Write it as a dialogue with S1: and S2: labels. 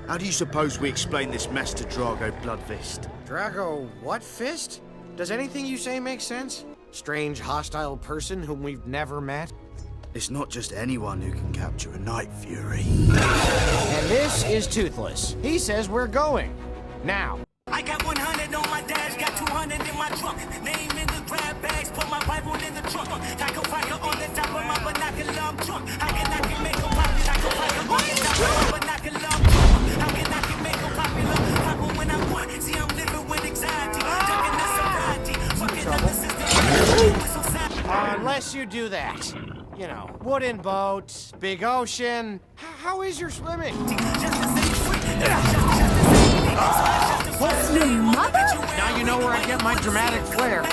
S1: How do you suppose we explain this mess to Drago Bloodfist?
S2: Drago what fist? Does anything you say make sense? Strange, hostile person whom we've never met?
S1: It's not just anyone who can capture a Night Fury.
S2: And this is Toothless. He says we're going. Now.
S3: I got 100 on my dash, got 200 in my trunk. Name in the grab bags, put my Bible in the trunk. Taco fire on the top of my binocular, I'm drunk. How can I make a popular? Taco fire on the top of my binocular, I'm drunk. How can I make a popular? Papa when I want. See, I'm living with anxiety. Ducking the sobriety. Fucking up the system.
S2: Unless you do that. You know, wooden boats, big ocean. How is your swimming?
S4: What's your mother?
S2: Now you know where I get my dramatic flair.